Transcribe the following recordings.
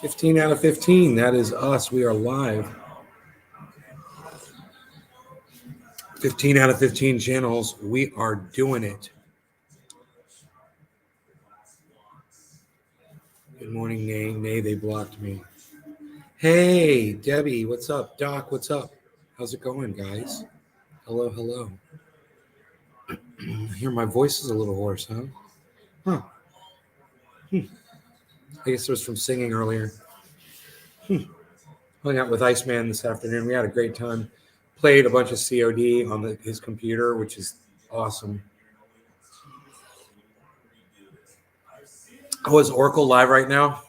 $15 out of 15. That is us. We are live. 15 out of 15 channels. We are doing it. Good morning, Nay. Nay, they blocked me. Hey, Debbie, what's up? Doc, what's up? How's it going, guys? Hello, hello. I hear my voice is a little hoarse, huh? Huh. I guess it was from singing earlier. Hung out with Iceman this afternoon. We had a great time. Played a bunch of COD on his computer, which is awesome. Oh, is Oracle live right now?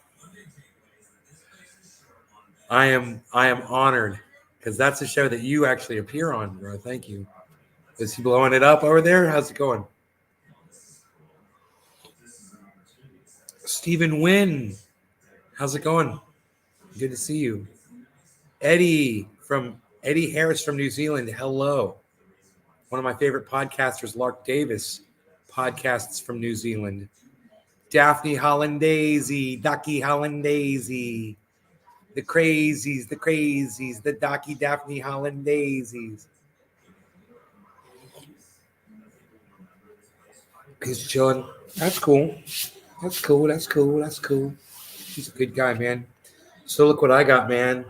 I am honored because that's a show that you actually appear on, bro. Thank you. Is he blowing it up over there? How's it going? Stephen Wynn, how's it going? Good to see you. Eddie Harris from New Zealand. Hello. One of my favorite podcasters, Lark Davis, podcasts from New Zealand. Daphne Hollandaise, Ducky Hollandaise. The crazies, the Ducky Daphne Hollandaises. He's chilling. That's cool. That's cool. He's a good guy, man. So look what I got, man.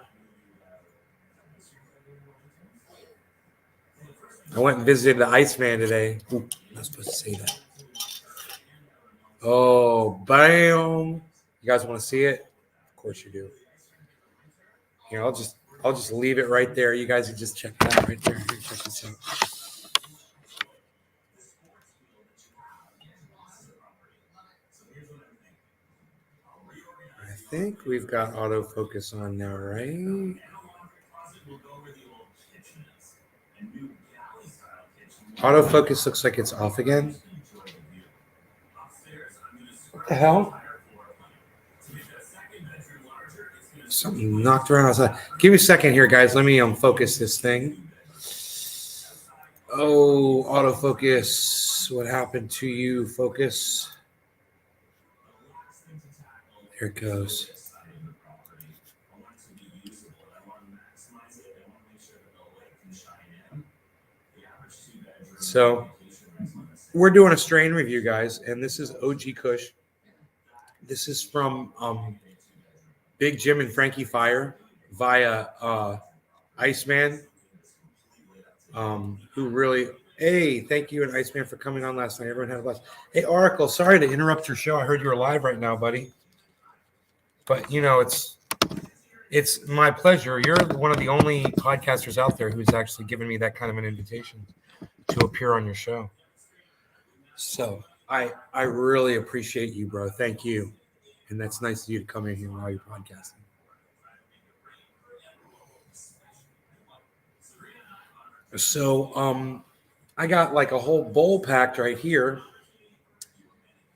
I went and visited the Iceman today. Ooh, I'm not supposed to say that. Oh, bam. You guys want to see it? Of course you do. Here, I'll just leave it right there. You guys can just check it out right there. Here, check this out. I think we've got autofocus on now, right? Autofocus looks like it's off again. What the hell? Something knocked around outside. Give me a second here, guys. Let me focus this thing. Oh, autofocus. What happened to you, focus? There it goes. So we're doing a strain review, guys, and this is OG Kush. This is from Big Jim and Frankie Fire via Iceman, who really, hey, thank you and Iceman for coming on last night. Everyone had a blast. Hey, Oracle, sorry to interrupt your show. I heard you were live right now, buddy. But, you know, it's my pleasure. You're one of the only podcasters out there who's actually given me that kind of an invitation to appear on your show. So I really appreciate you, bro. Thank you. And that's nice of you to come in here while you're podcasting. So I got like a whole bowl packed right here.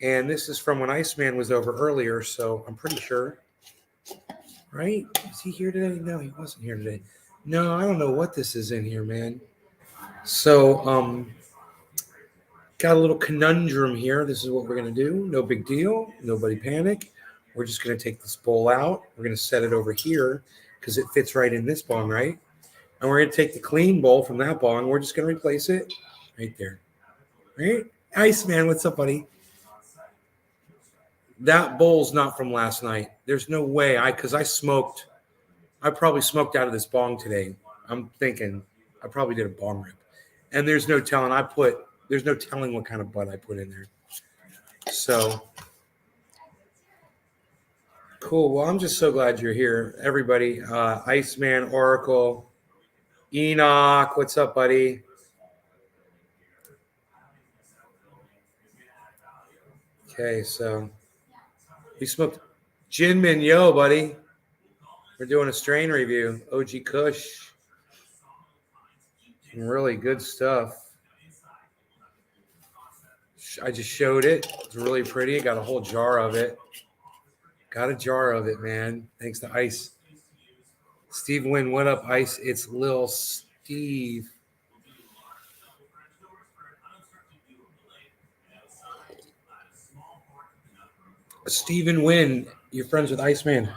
And this is from when Iceman was over earlier, so I'm pretty sure. Right? Is he here today? No, he wasn't here today. No, I don't know what this is in here, man. So got a little conundrum here. This is what we're going to do. No big deal. Nobody panic. We're just going to take this bowl out. We're going to set it over here because it fits right in this bong, right? And we're going to take the clean bowl from that bong. We're just going to replace it right there. Right? Iceman, what's up, buddy? That bowl's not from last night. There's no way. Because I probably smoked out of this bong today. I'm thinking I probably did a bong rip. And there's no telling. There's no telling what kind of bud I put in there. So cool. Well, I'm just so glad you're here, everybody. Iceman, Oracle, Enoch, what's up, buddy? Okay, so we smoked Jinmin, yo, buddy. We're doing a strain review. OG Kush. Some really good stuff. I just showed it. It's really pretty. Got a whole jar of it. Got a jar of it, man. Thanks to Ice. Steve Wynn, what up, Ice? It's Lil Steve. Steven Wynn, you're friends with Iceman.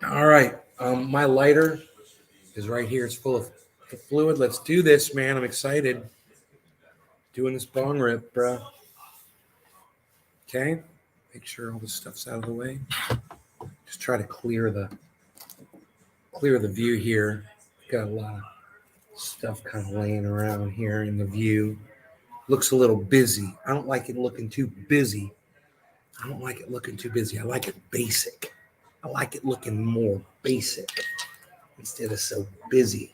All right. My lighter is right here. It's full of fluid. Let's do this, man. I'm excited. Doing this bong rip, bro. Okay. Make sure all this stuff's out of the way. Just try to clear the view here. Got a lot of stuff kind of laying around here in the view. Looks a little busy. I don't like it looking too busy. I like it basic. I like it looking more basic instead of so busy.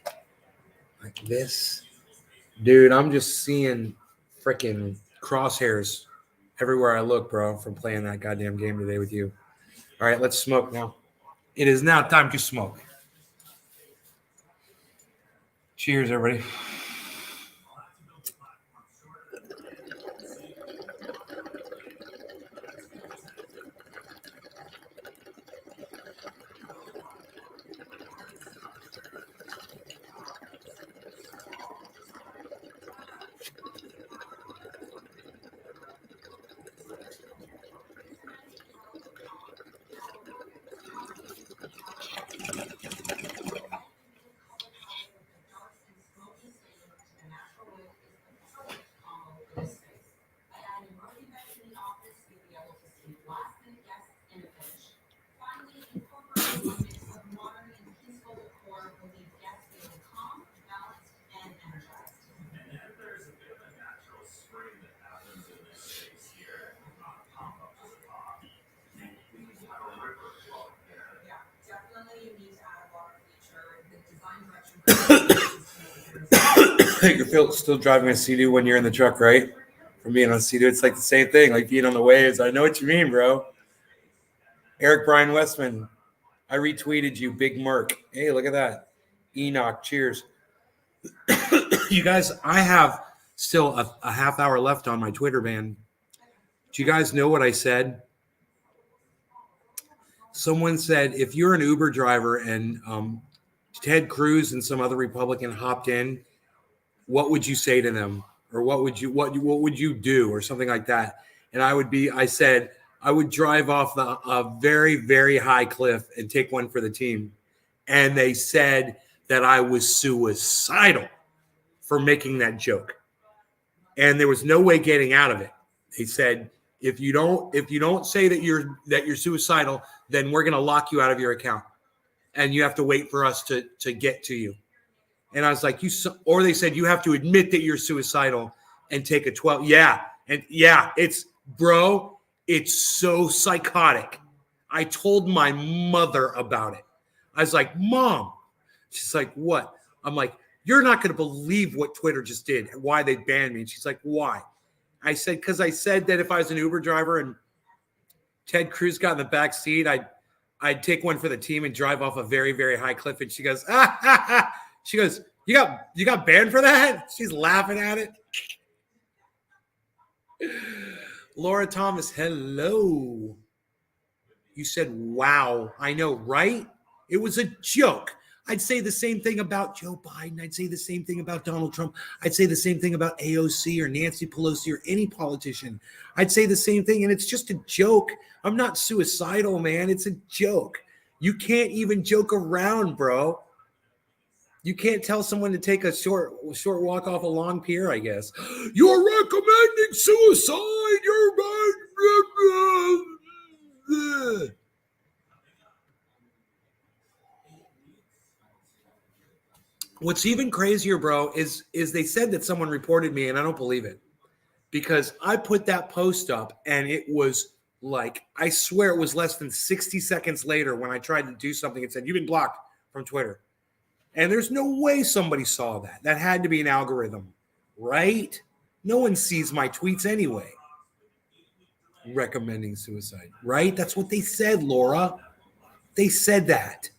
Like this. Dude, I'm just seeing freaking crosshairs everywhere I look, bro, from playing that goddamn game today with you. All right, let's smoke now. It is now time to smoke. Cheers, everybody. You're still driving a Sea-Doo when you're in the truck, right? From being on Sea-Doo, it's like the same thing, like being on the waves. I know what you mean, bro. Eric Brian Westman, I retweeted you, Big Merc. Hey, look at that. Enoch, cheers. You guys, I have still a half hour left on my Twitter ban. Do you guys know what I said? Someone said, if you're an Uber driver and Ted Cruz and some other Republican hopped in, what would you say to them? Or what would you do? Or something like that. And I said, I would drive off a very, very high cliff and take one for the team. And they said that I was suicidal for making that joke. And there was no way getting out of it. They said, if you don't say that you're suicidal, then we're going to lock you out of your account. And you have to wait for us to get to you. And I was like, or they said, you have to admit that you're suicidal and take a 12. Yeah. And yeah, it's so psychotic. I told my mother about it. I was like, Mom. She's like, what? I'm like, you're not going to believe what Twitter just did, why they banned me. And she's like, why? I said, because I said that if I was an Uber driver and Ted Cruz got in the back seat, I'd take one for the team and drive off a very, very high cliff. And she goes, She goes, you got banned for that? She's laughing at it. Laura Thomas, hello. You said, wow. I know, right? It was a joke. I'd say the same thing about Joe Biden. I'd say the same thing about Donald Trump. I'd say the same thing about AOC or Nancy Pelosi or any politician. I'd say the same thing, and it's just a joke. I'm not suicidal, man. It's a joke. You can't even joke around, bro. You can't tell someone to take a short walk off a long pier, I guess. You're recommending suicide. You're What's even crazier, bro, is they said that someone reported me, and I don't believe it. Because I put that post up, and it was like, I swear it was less than 60 seconds later when I tried to do something and said, you've been blocked from Twitter. And there's no way somebody saw that. That had to be an algorithm, right? No one sees my tweets anyway. Recommending suicide, right? That's what they said, Laura. They said that.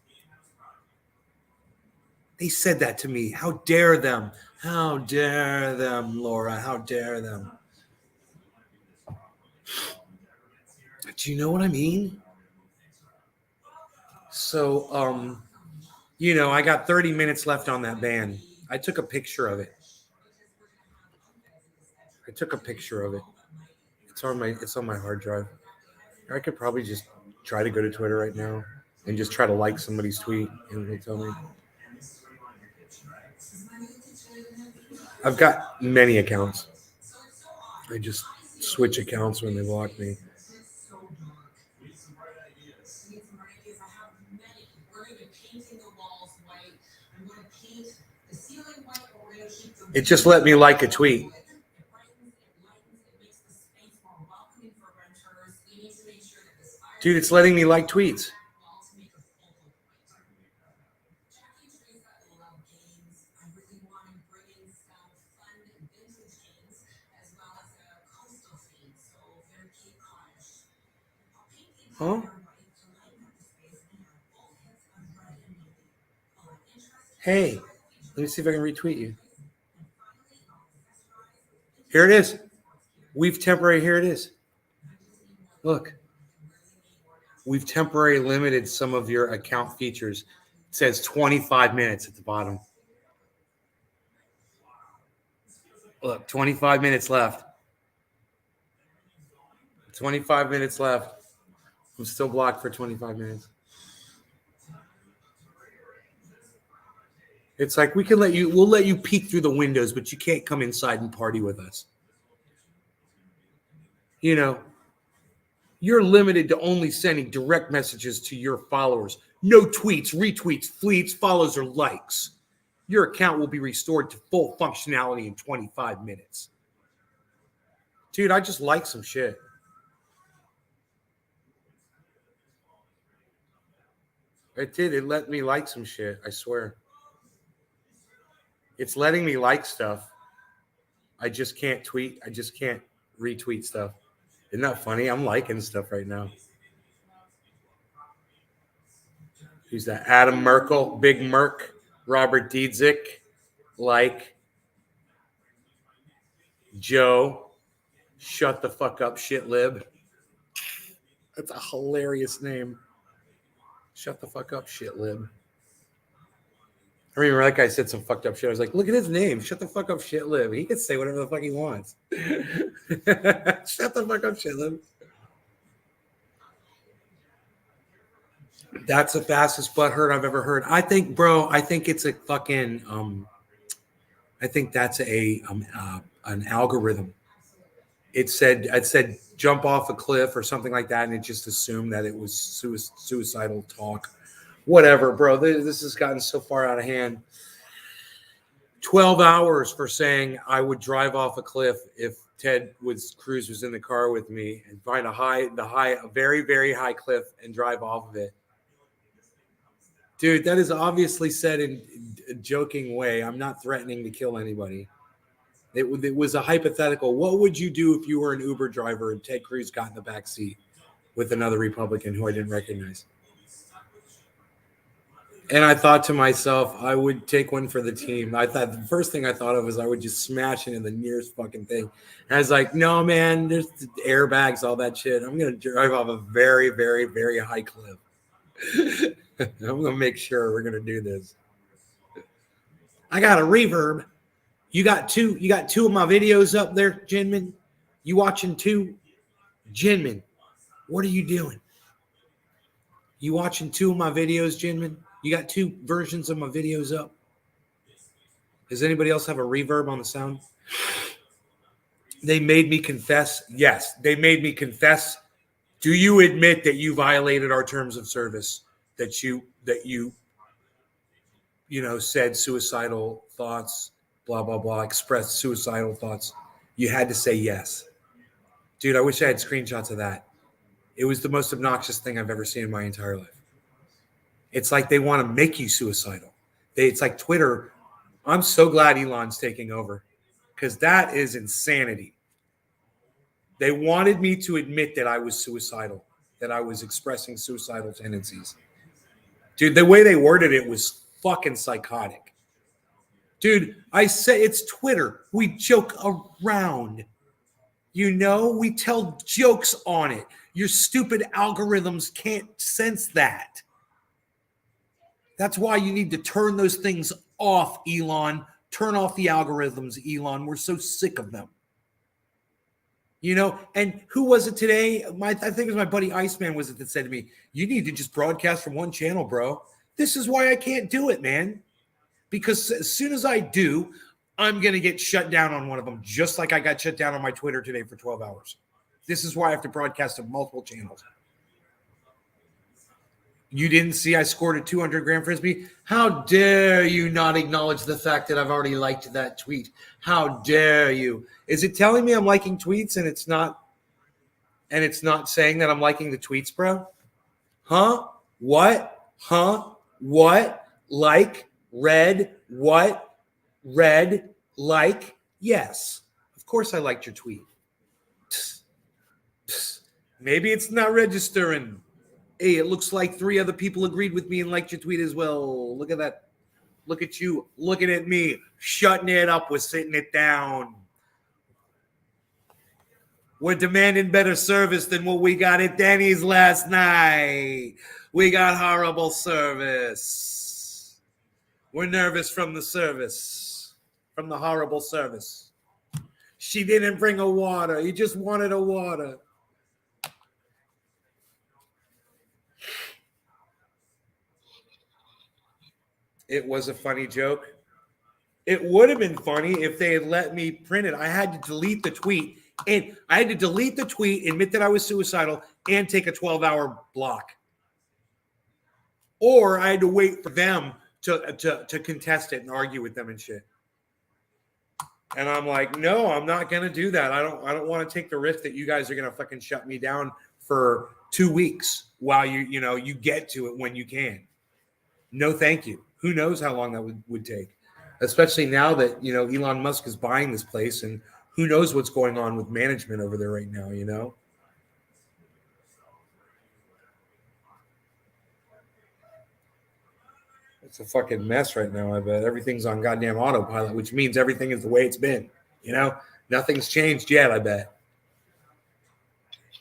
They said that to me. How dare them? How dare them, Laura? How dare them? Do you know what I mean? So, I got 30 minutes left on that ban. I took a picture of it. It's on my hard drive. I could probably just try to go to Twitter right now and just try to like somebody's tweet and it'll tell me. I've got many accounts. I just switch accounts when they block me. It just let me like a tweet. Dude, it's letting me like tweets. Huh? Hey, let me see if I can retweet you. Here it is. Here it is. Look. We've temporarily limited some of your account features. It says 25 minutes at the bottom. Look, 25 minutes left. 25 minutes left. I'm still blocked for 25 minutes. It's like we'll let you peek through the windows, but you can't come inside and party with us. You're limited to only sending direct messages to your followers. No tweets, retweets, fleets, follows, or likes. Your account will be restored to full functionality in 25 minutes. Dude, I just like some shit. It did. It let me like some shit. I swear. It's letting me like stuff. I just can't tweet. I just can't retweet stuff. Isn't that funny? I'm liking stuff right now. Who's that? Adam Merkel, Big Merc, Robert Dietzick, like Joe, shut the fuck up, shit lib. That's a hilarious name. Shut the fuck up, shit lib. I remember that guy said some fucked up shit. I was like, look at his name. Shut the fuck up, shit lib. He can say whatever the fuck he wants. Shut the fuck up, shit lib. That's the fastest butthurt I've ever heard. I think it's a fucking I think that's an algorithm. It said jump off a cliff or something like that, and it just assumed that it was suicidal talk. Whatever, bro. This has gotten so far out of hand. 12 hours for saying I would drive off a cliff if Ted Cruz was in the car with me and find a very, very high cliff and drive off of it. Dude, that is obviously said in a joking way. I'm not threatening to kill anybody. It was a hypothetical. What would you do if you were an Uber driver and Ted Cruz got in the back seat with another Republican who I didn't recognize? And I thought to myself, I would take one for the team. I thought the first thing I thought of was I would just smash into the nearest fucking thing. And I was like, no, man, there's airbags, all that shit. I'm going to drive off a very, very, very high cliff. I'm going to make sure we're going to do this. I got a reverb. You got two of my videos up there, Jinmin? You watching two? Jinmin, what are you doing? You watching two of my videos, Jinmin? You got two versions of my videos up? Does anybody else have a reverb on the sound? They made me confess. Yes, they made me confess. Do you admit that you violated our terms of service? That you said suicidal thoughts, blah, blah, blah, expressed suicidal thoughts. You had to say yes. Dude, I wish I had screenshots of that. It was the most obnoxious thing I've ever seen in my entire life. It's like they want to make you suicidal. It's like Twitter. I'm so glad Elon's taking over because that is insanity. They wanted me to admit that I was suicidal, that I was expressing suicidal tendencies. Dude, the way they worded it was fucking psychotic. Dude, I say it's Twitter. We joke around. We tell jokes on it. Your stupid algorithms can't sense that. That's why you need to turn those things off, Elon. Turn off the algorithms, Elon. We're so sick of them. And who was it today? I think it was my buddy Iceman was it that said to me, you need to just broadcast from one channel, bro. This is why I can't do it, man. Because as soon as I do, I'm going to get shut down on one of them, just like I got shut down on my Twitter today for 12 hours. This is why I have to broadcast on multiple channels. You didn't see I scored a 200-gram Frisbee? How dare you not acknowledge the fact that I've already liked that tweet? How dare you? Is it telling me I'm liking tweets and it's not saying that I'm liking the tweets, bro? Huh? What? Huh? What? Like? Read? What? Read? Like? Yes. Of course I liked your tweet. Psst. Psst. Maybe it's not registering. Hey, it looks like 3 other people agreed with me and liked your tweet as well. Look at that. Look at you looking at me, shutting it up. We're sitting it down. We're demanding better service than what we got at Denny's last night. We got horrible service. We're nervous from the service, from the horrible service. She didn't bring a water. You just wanted a water. It was a funny joke. It would have been funny if they had let me print it. I had to delete the tweet. And I had to delete the tweet, admit that I was suicidal, and take a 12-hour block. Or I had to wait for them to contest it and argue with them and shit. And I'm like, no, I'm not going to do that. I don't want to take the risk that you guys are going to fucking shut me down for 2 weeks while you get to it when you can. No, thank you. Who knows how long that would take, especially now that, Elon Musk is buying this place and who knows what's going on with management over there right now, It's a fucking mess right now. I bet everything's on goddamn autopilot, which means everything is the way it's been, Nothing's changed yet, I bet.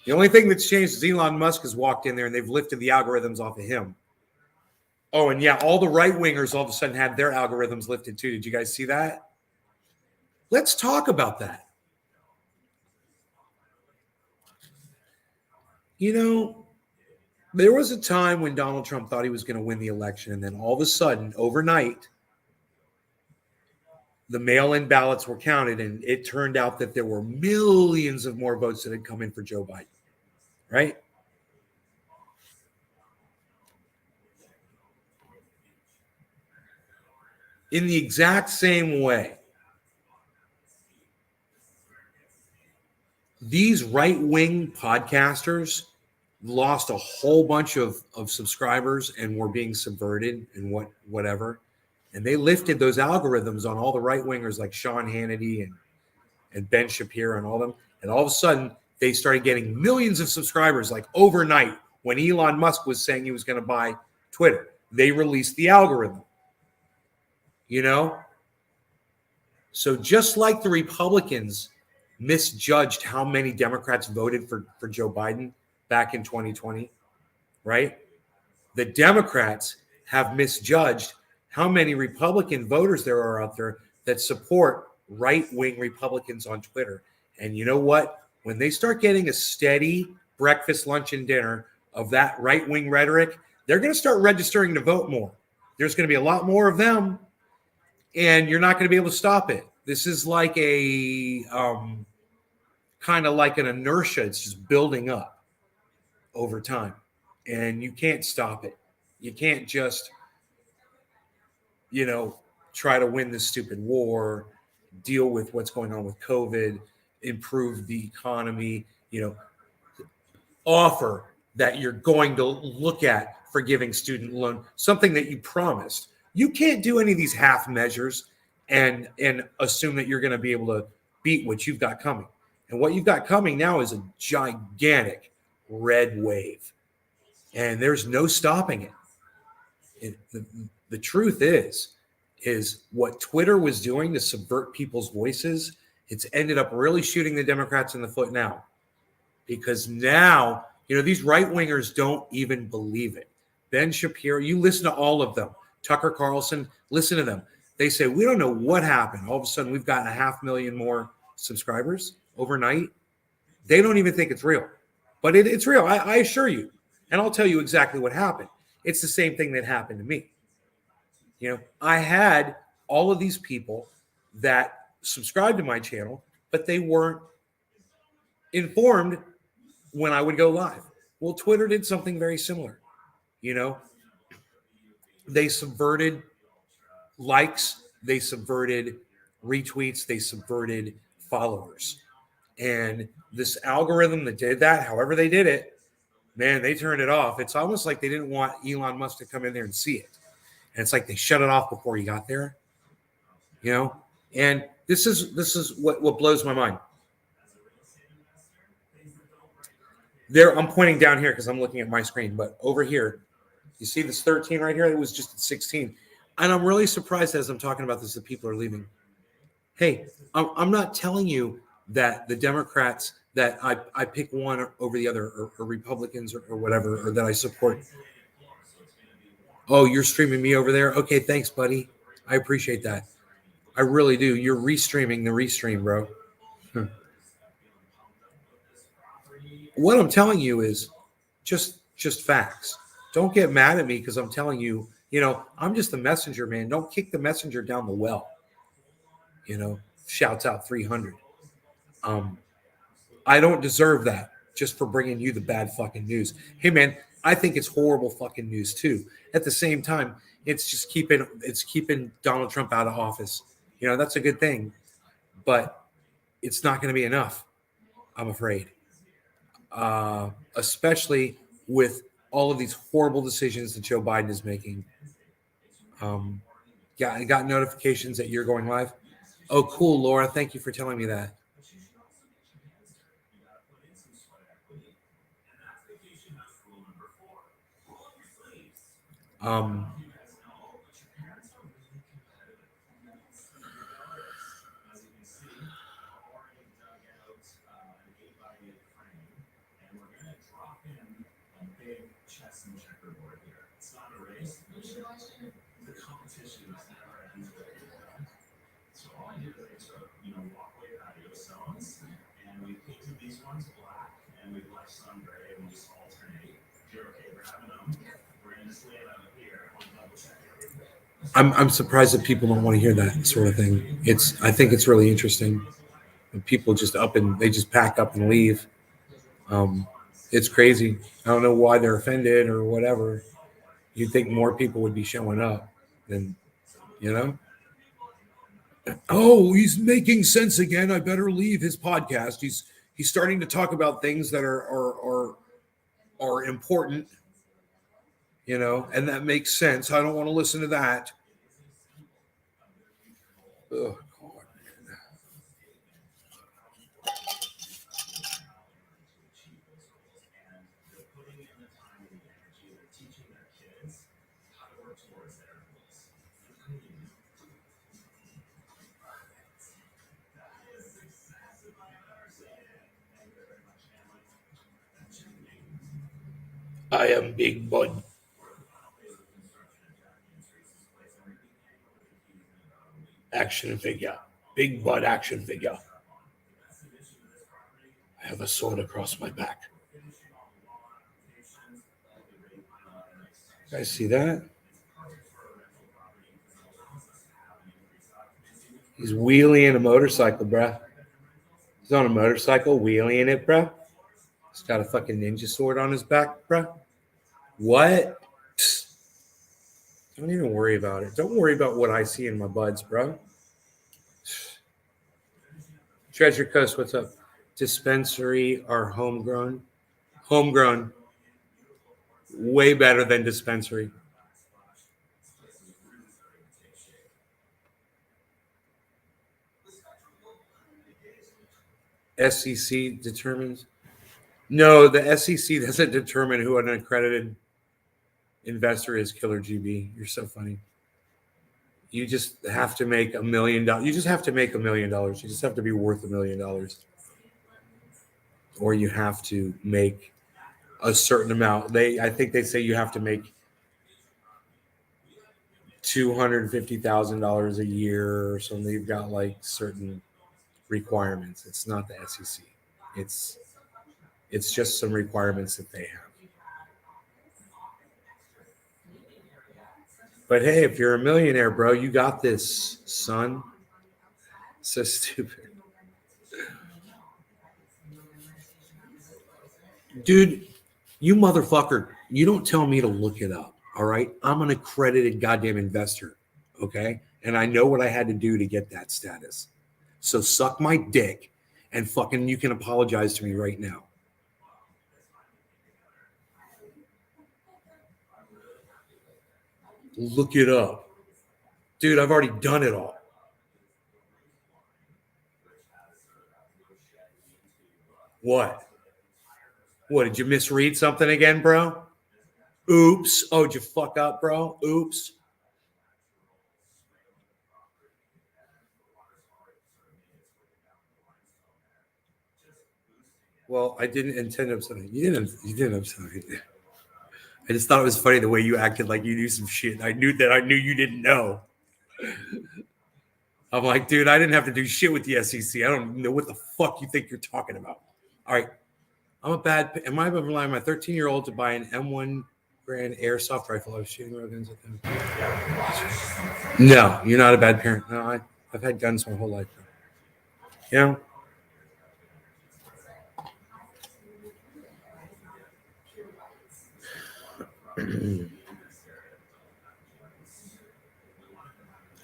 The only thing that's changed is Elon Musk has walked in there and they've lifted the algorithms off of him. Oh, and yeah, all the right-wingers all of a sudden had their algorithms lifted too. Did you guys see that? Let's talk about that. There was a time when Donald Trump thought he was going to win the election, and then all of a sudden, overnight, the mail-in ballots were counted, and it turned out that there were millions of more votes that had come in for Joe Biden, right? In the exact same way, these right-wing podcasters lost a whole bunch of subscribers and were being subverted and whatever. And they lifted those algorithms on all the right-wingers like Sean Hannity and Ben Shapiro and all them. And all of a sudden, they started getting millions of subscribers like overnight when Elon Musk was saying he was going to buy Twitter. They released the algorithm. So just like the Republicans misjudged how many Democrats voted for Joe Biden back in 2020, right? The Democrats have misjudged how many Republican voters there are out there that support right-wing Republicans on Twitter. And you know what? When they start getting a steady breakfast, lunch, and dinner of that right-wing rhetoric, they're going to start registering to vote more. There's going to be a lot more of them, and you're not going to be able to stop it. This is like a kind of like an inertia. It's just building up over time, and you can't stop it. You can't just, try to win this stupid war, deal with what's going on with COVID, improve the economy, offer that you're going to look at forgiving student loan, something that you promised. You can't do any of these half measures and assume that you're going to be able to beat what you've got coming. And what you've got coming now is a gigantic red wave. And there's no stopping it. The truth is what Twitter was doing to subvert people's voices, it's ended up really shooting the Democrats in the foot now. Because now, these right-wingers don't even believe it. Ben Shapiro, you listen to all of them. Tucker Carlson, listen to them. They say, we don't know what happened. All of a sudden, we've got 500,000 more subscribers overnight. They don't even think it's real. But it's real, I assure you. And I'll tell you exactly what happened. It's the same thing that happened to me. I had all of these people that subscribed to my channel, but they weren't informed when I would go live. Well, Twitter did something very similar. They subverted likes, they subverted retweets, they subverted followers. And this algorithm that did that, however they did it, man, they turned it off. It's almost like they didn't want Elon Musk to come in there and see it. And it's like they shut it off before he got there. And this is what blows my mind. There, I'm pointing down here because I'm looking at my screen, but over here, you see this 13 right here? It was just at 16. And I'm really surprised as I'm talking about this that people are leaving. Hey, I'm not telling you that the Democrats, that I pick one over the other, or Republicans or whatever, or that I support. Oh, you're streaming me over there? Okay, thanks, buddy. I appreciate that. I really do. You're restreaming the restream, bro. What I'm telling you is just facts. Don't get mad at me because I'm telling you, I'm just the messenger, man. Don't kick the messenger down the well. Shouts out 300. I don't deserve that just for bringing you the bad fucking news. Hey, man, I think it's horrible fucking news too. At the same time, it's just keeping Donald Trump out of office. That's a good thing, but it's not going to be enough, I'm afraid. Especially with all of these horrible decisions that Joe Biden is making. I got notifications that you're going live. Oh, cool, Laura. Thank you for telling me that. I'm surprised that people don't want to hear that sort of thing. I think it's really interesting when people just they just pack up and leave. It's crazy. I don't know why they're offended or whatever. You'd think more people would be showing up than, Oh, he's making sense again. I better leave his podcast. He's starting to talk about things that are important, and that makes sense. I don't want to listen to that. Oh, God. I am Big Bud. Action figure. Big Bud action figure. I have a sword across my back. You guys see that? He's wheeling a motorcycle, bruh. He's on a motorcycle wheeling it, bruh. He's got a fucking ninja sword on his back, bruh. What? Psst. Don't even worry about it. Don't worry about what I see in my buds, bro. Treasure Coast, what's up? Dispensary are homegrown. Homegrown. Way better than dispensary. SEC determines. No, the SEC doesn't determine who an accredited investor is, Killer GB. You're so funny. You just have to make $1 million. You just have to make $1 million. You just have to be worth $1 million. Or you have to make a certain amount. I think they say you have to make $250,000 a year or something. They've got like certain requirements. It's not the SEC. It's just some requirements that they have. But hey, if you're a millionaire, bro, you got this, son. So stupid. Dude, you motherfucker, you don't tell me to look it up, all right? I'm an accredited goddamn investor, okay? And I know what I had to do to get that status. So suck my dick and fucking you can apologize to me right now. Look it up. Dude, I've already done it all. What? What, did you misread something again, bro? Oops. Oh, did you fuck up, bro? Oops. Well, I didn't intend to upset you. You didn't upset me. I just thought it was funny the way you acted like you knew some shit. I knew you didn't know. I'm like, dude, I didn't have to do shit with the SEC. I don't know what the fuck you think you're talking about. All right. Am I relying on my 13-year-old to buy an M1 Grand airsoft rifle? I was shooting guns at them. No, you're not a bad parent. No, I've had guns my whole life. You know?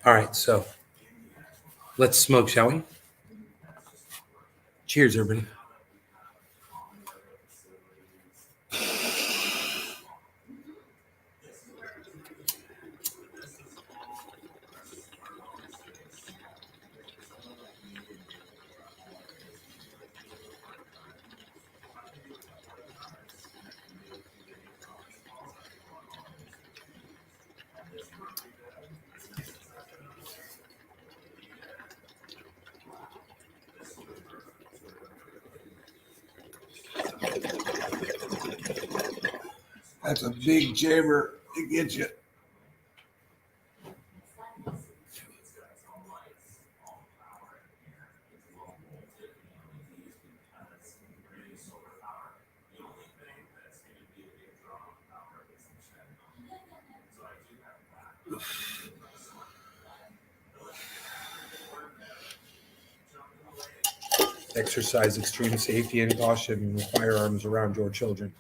All right, so let's smoke, shall we? Cheers, everybody. That's a big jammer to get you. Exercise extreme safety and caution with firearms around your children.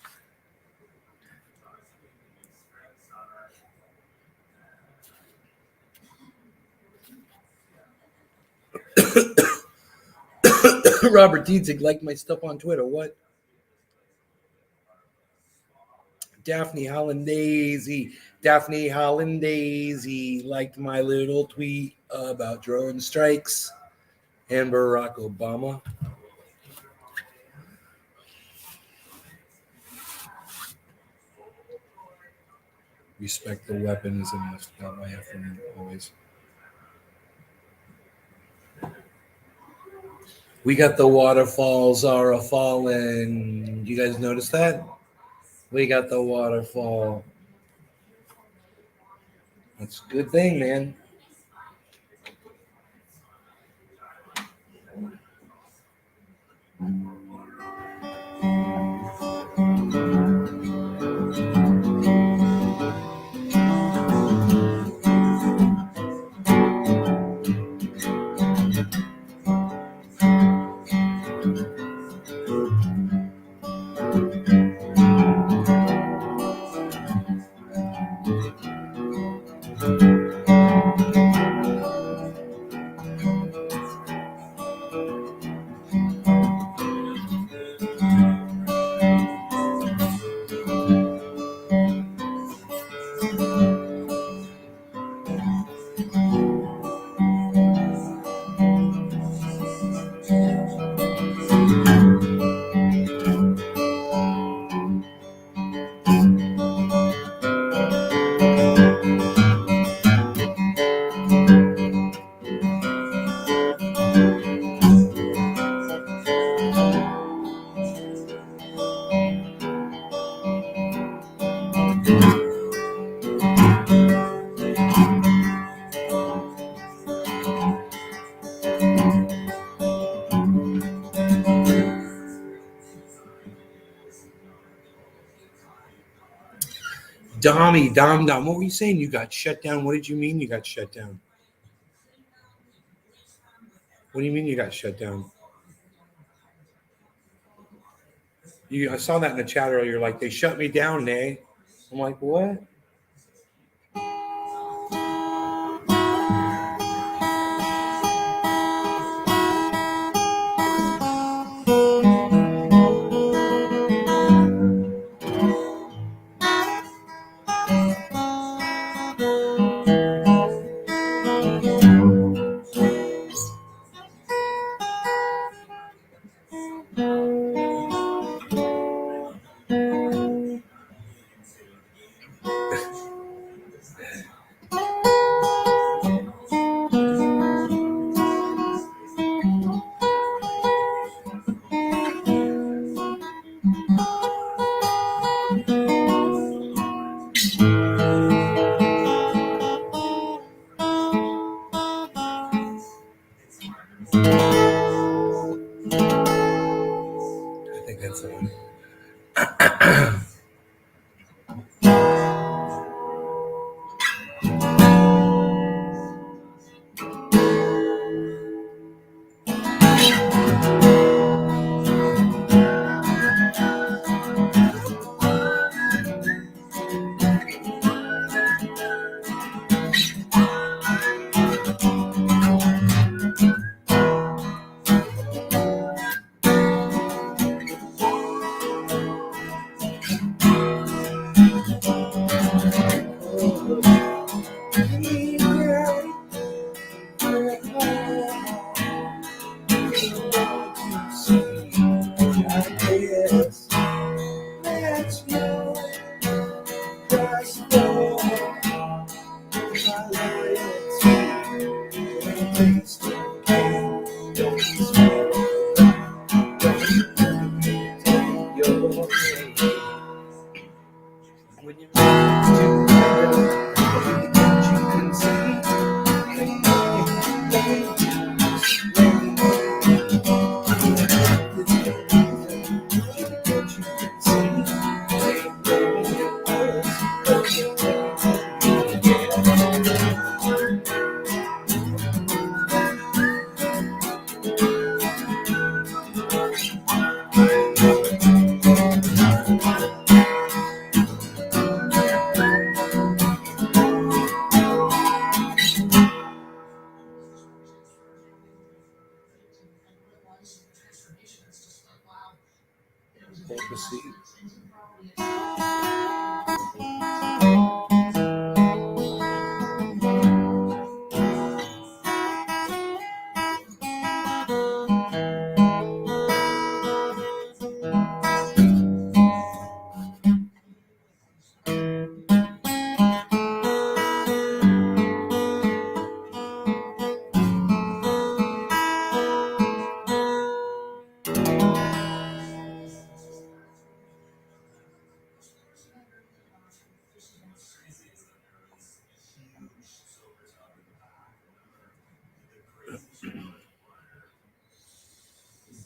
Robert Diedzig liked my stuff on Twitter. What? Daphne Hollandaise liked my little tweet about drone strikes and Barack Obama. Respect the weapons and must not my afternoon always. We got the waterfalls are a falling. You guys notice that? We got the waterfall. That's a good thing, man. Dom. What were you saying? You got shut down. What did you mean you got shut down? What do you mean you got shut down? I saw that in the chat earlier. You're like, they shut me down, Nay. I'm like, what? I think that's the one.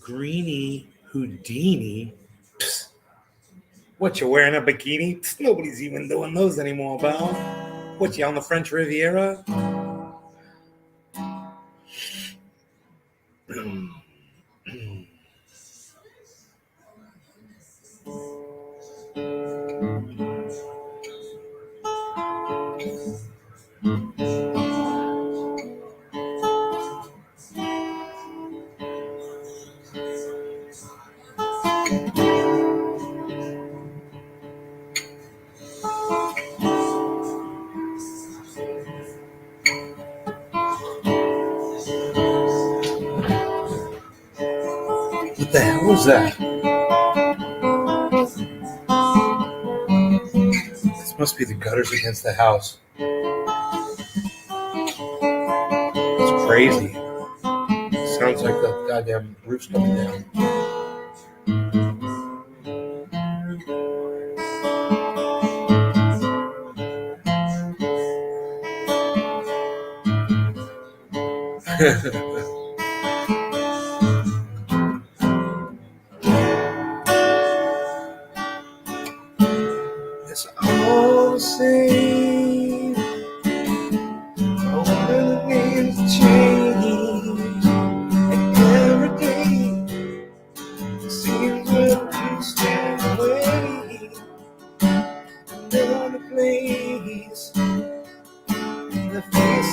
Greenie Houdini. Psst. What, you wearing a bikini? Psst, nobody's even doing those anymore, pal. What, you on the French Riviera? What the hell was that? This must be the gutters against the house. It's crazy. Sounds like the goddamn roof's coming down. It's all the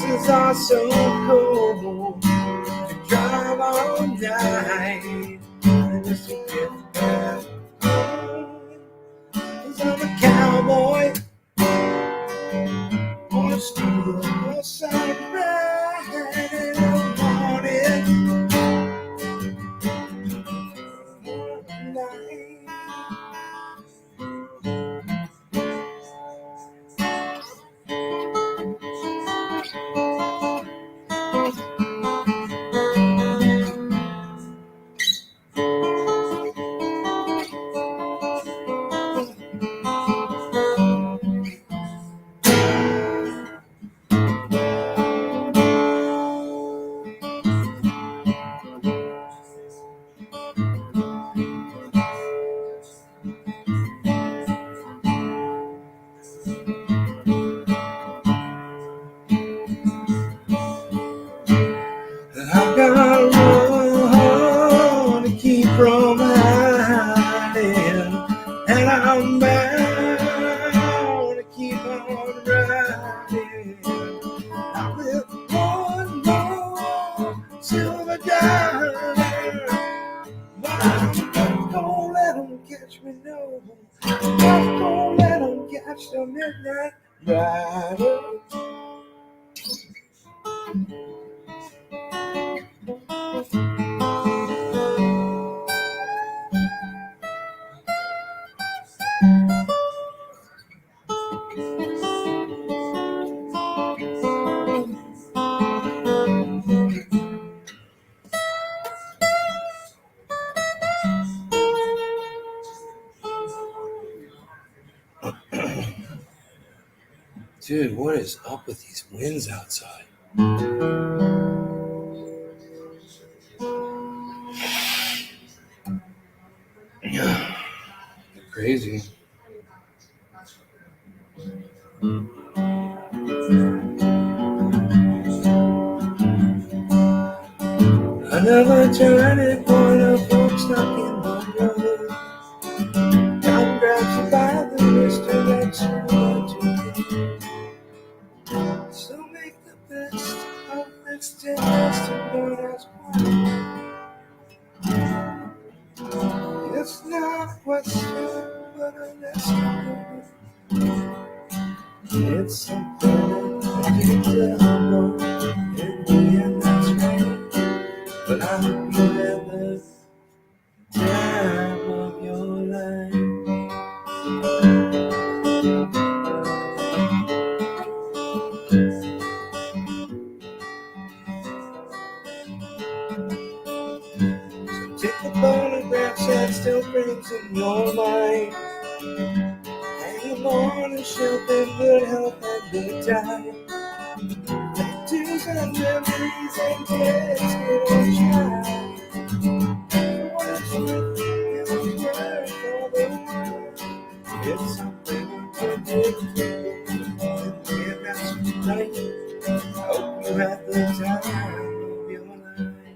Texas are so cold. To drive all night and just to get back home. 'Cause I'm a cowboy on a steel side ride in the morning. Night. I've got to run to keep from hiding, and I'm bound to keep on riding. I will one more silver dollar, but I'm not gonna let them catch me, no. I'm not gonna let them catch the midnight rider. Dude, what is up with these winds outside? They're crazy. Another turning point of hope stuck in the road. Time grabs you by the wrist, directs you where to go. So make the best of this test and don't ask why. It's not what's true, but a lesson. It's something unpredictable. In the end, that's right. But I hope you have the time of your life. So take the photographs that still frames in your mind. Hang them on a shelf in good health and good time. Tattoos and memories and tears get on shine. For what it's worth, it's worth all the world. It's something unpredictable. And that's right. I hope you have the time of your life.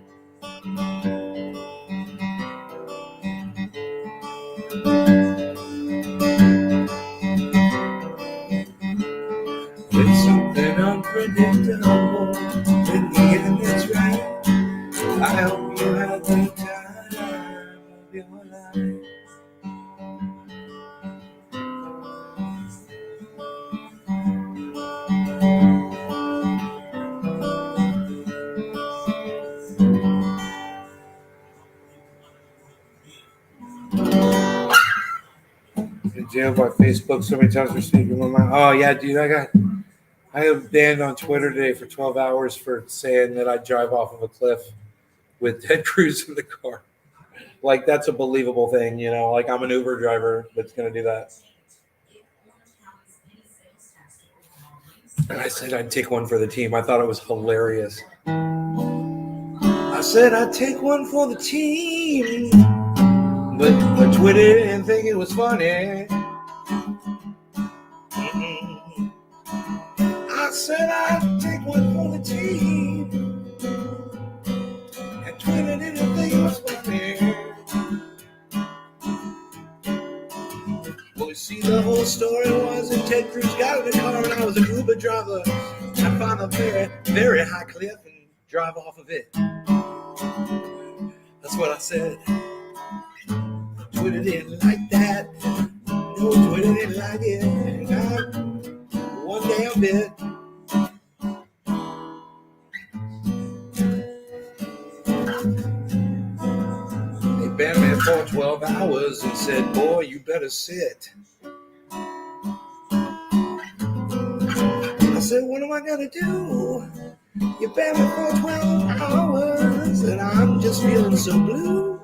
It's something unpredictable. In the end, it's right. I hope you have the time of your life. Been jammed by Facebook so many times for speaking my mind. Oh yeah, dude, I have banned on Twitter today for 12 hours for saying that I'd drive off of a cliff with Ted Cruz in the car. Like that's a believable thing, you know. Like I'm an Uber driver that's gonna do that. And I said I'd take one for the team. I thought it was hilarious. I said I'd take one for the team, but Twitter didn't think it was funny. I said I'd take one for the team, and Twitter didn't think it was funny. Well, you see, the whole story was that Ted Cruz got in the car and I was an Uber driver. I find a very, very high cliff and drive off of it. That's what I said. Twitter didn't like that. No, Twitter didn't like it. Not one damn bit. They banned me for 12 hours and said, boy, you better sit. I said, what am I going to do? You banned me for 12 hours and I'm just feeling so blue.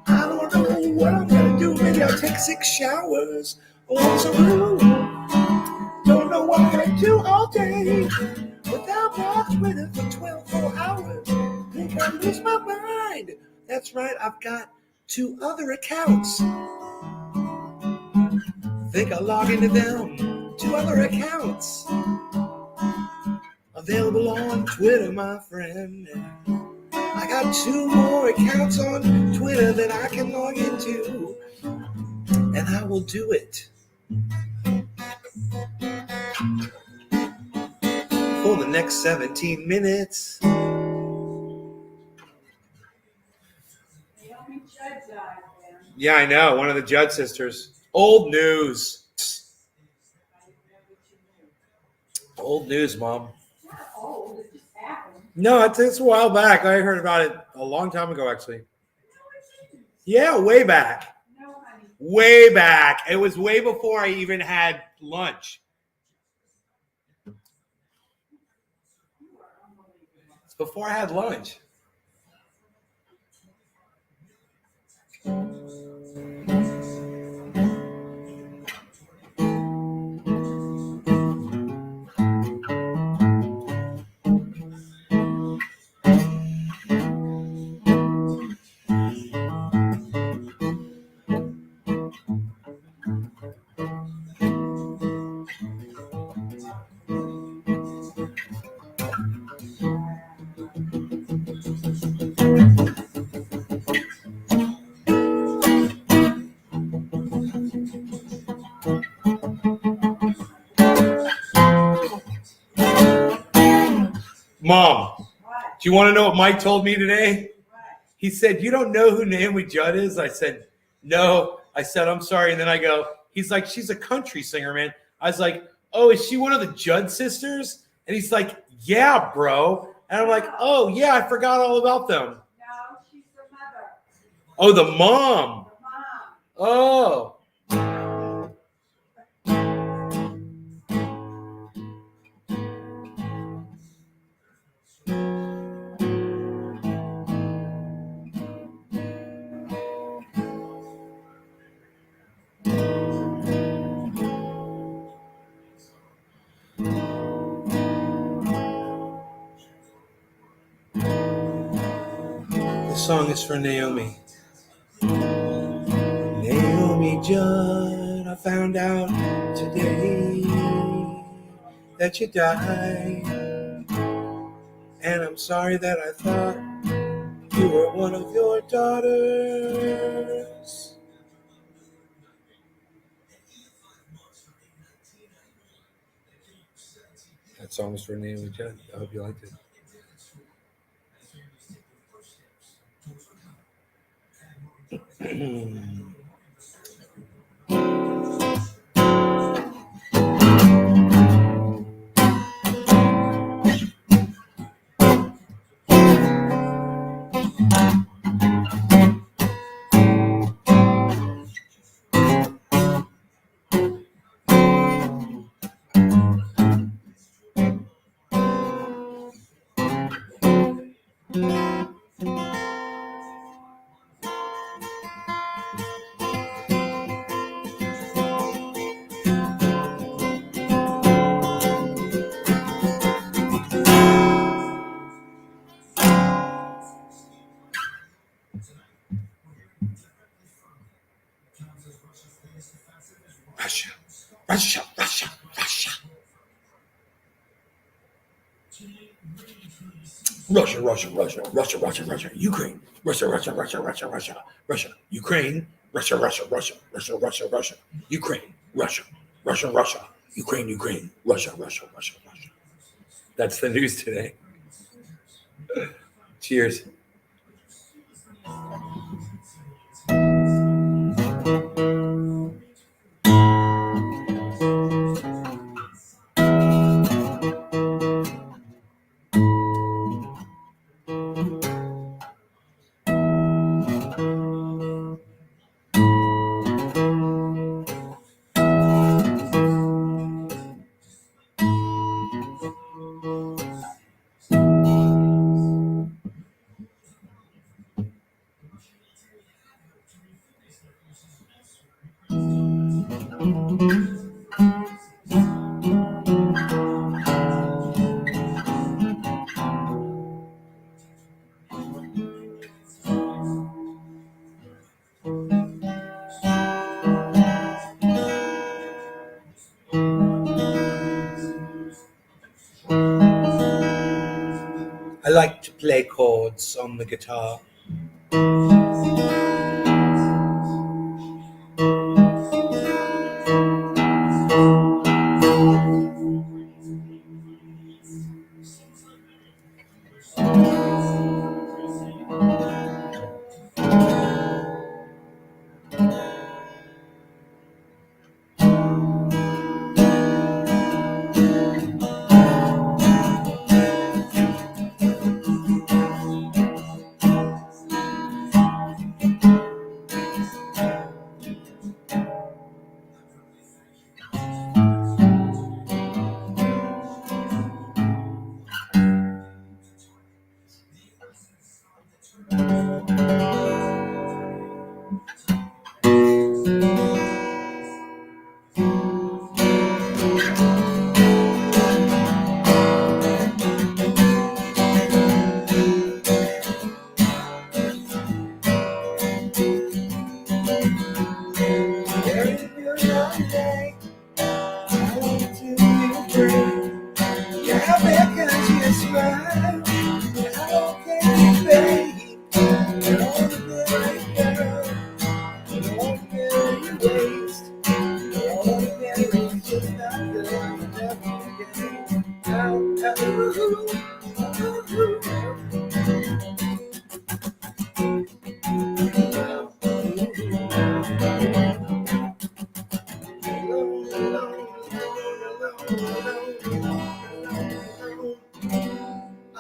I don't know what I'm going to do. Maybe I'll take 6 showers. Oh, I'm so blue. Don't know what I'm going to do all day without my Twitter for 12 full hours. Think I lose my mind. That's right, I've got 2 other accounts. Think I'll log into them. 2 other accounts. Available on Twitter, my friend. I got 2 more accounts on Twitter that I can log into. And I will do it. For the next 17 minutes. Yeah, I know. One of the Judd sisters. Old news. Old news, Mom. It's not old. It just happened. No, it's a while back. I heard about it a long time ago, actually. Yeah, way back. No, honey. Way back. It was way before I even had lunch. It's before I had lunch. Mom, do you want to know what Mike told me today? He said, you don't know who Naomi Judd is? I said, no. I said, I'm sorry. And then I go, he's like, she's a country singer, man. I was like, oh, is she one of the Judd sisters? And he's like, yeah, bro. And I'm like, oh, yeah, I forgot all about them. No, she's the mother. Oh, the mom. The mom. Oh. This song is for Naomi. Naomi Judd, I found out today that you died. And I'm sorry that I thought you were one of your daughters. That song is for Naomi Judd. I hope you liked it. Russia, Russia, Russia, Russia. Russia, Russia, Russia, Russia, Russia, Russia, Ukraine, Russia, Russia, Russia, Russia, Russia, Russia, Ukraine, Russia, Russia, Russia, Russia, Russia, Russia, Ukraine, Russia, Russia, Russia, Ukraine, Ukraine, Russia, Russia, Russia, Russia. That's the news today. Cheers. I like to play chords on the guitar.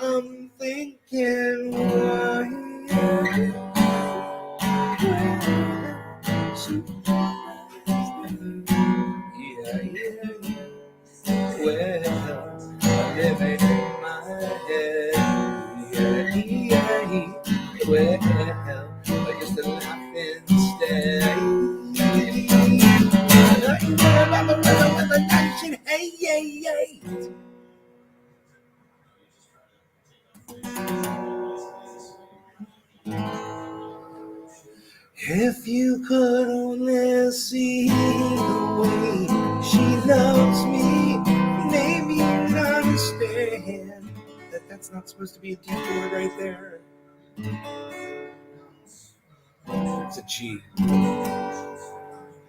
I'm thinking why well, I'm living in my head. Well, I used to laugh instead. Nothing about the rhythm of the nation. Hey, hey, hey. If you could only see the way she loves me, maybe you'd understand that that's not supposed to be a D chord right there. It's a G.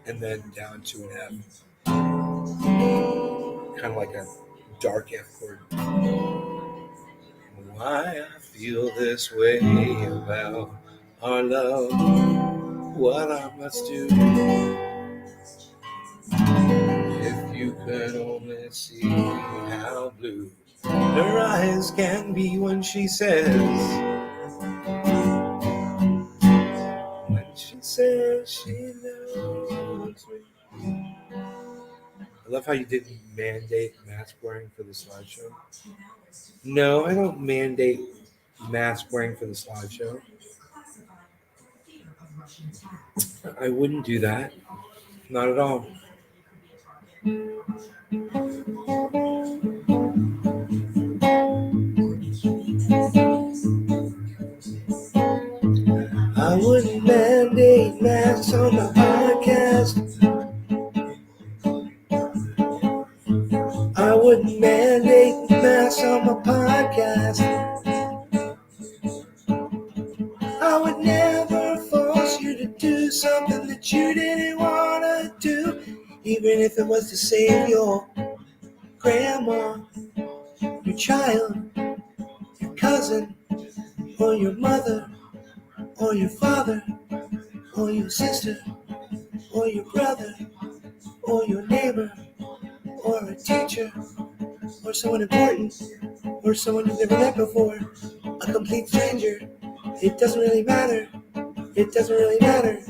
And then down to an F. Kind of like a dark F chord. Why I feel this way about our love, what I must do. If you could only see how blue her eyes can be when she says she loves me. I love how you didn't mandate mask wearing for the slideshow. No, I don't mandate mask wearing for the slideshow. I wouldn't do that. Not at all. I wouldn't mandate masks on my podcast. I wouldn't mandate masks on my podcast. I would never force you to do something that you didn't want to do, even if it was to save your grandma. your child, your cousin, or your mother, or your father, or your sister, or your brother, or your neighbor, or a teacher, or someone important, or someone you've never met before, a complete stranger. It doesn't really matter. It doesn't really matter.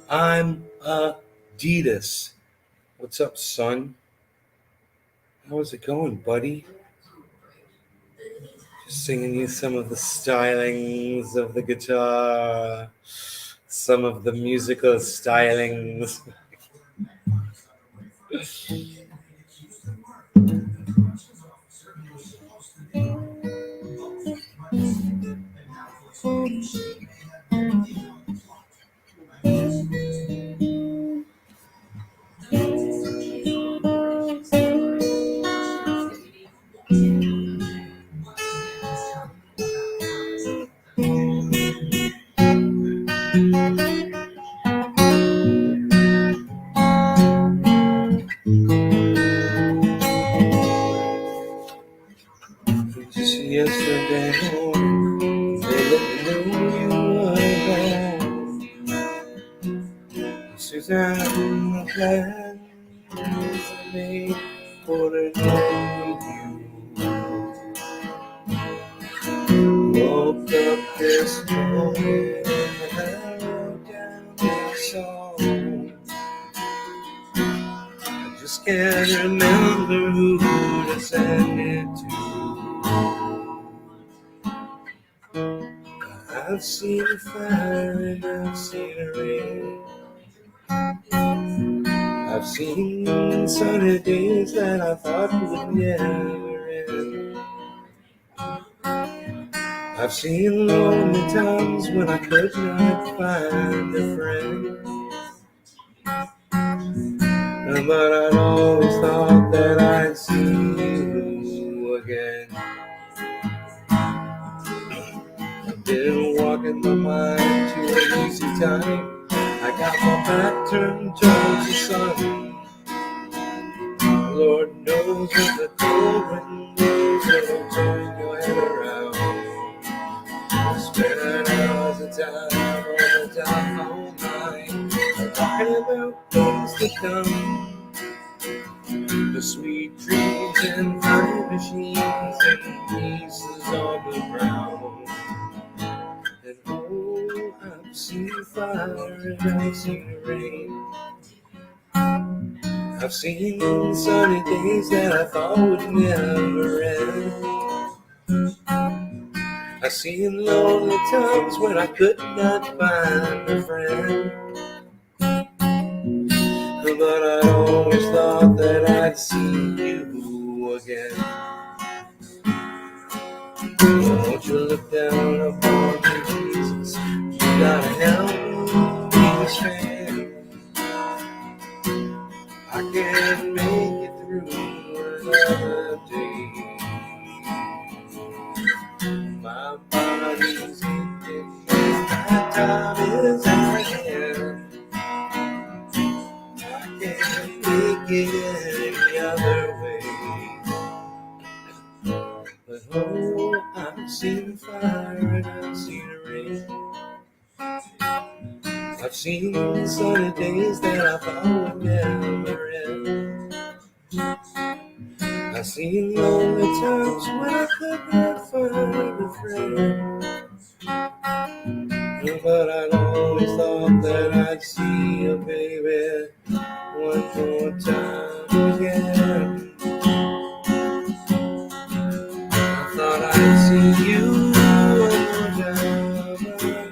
I'm Adidas. What's up, son? How's it going, buddy? Just singing you some of the stylings of the guitar, some of the musical stylings. Just yesterday morning, they let me know you were gone. Suzanne, the plan is made for the night you woke up this morning and I wrote down this song. I just can't remember who to send it to. I've seen fire and I've seen rain. I've seen sunny days that I thought would never end. I've seen lonely times when I could not find a friend. But I'd always thought that I'd see you again. I've been walking my mind to an easy time. I got my back turned towards the sun. Lord knows when the cold wind blows, it'll turn your head around. Spending hours of time on the telephone line, talking about things to come. The sweet dreams and time machines and pieces on the ground. And oh, I've seen fire and I've seen rain. I've seen sunny days that I thought would never end. I've seen lonely times when I could not find a friend, but I always thought that I'd see you again. Won't you look down upon me, Jesus? You gotta help me stand. I can't make it through another day. My body's aching, my time is at hand. I can't make it any other way. But oh, I've seen fire and I've seen rain. I've seen sunny days that I thought would never end. I've seen lonely times when I could not find a friend, but I'd always thought that I'd see you, baby, one more time again. I thought I'd see you one more time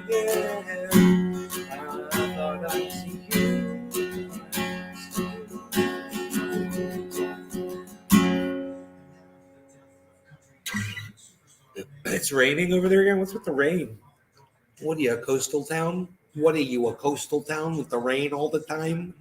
again. I thought I'd see you. It's raining over there again? What's with the rain? What are you, a coastal town? What are you, a coastal town with the rain all the time?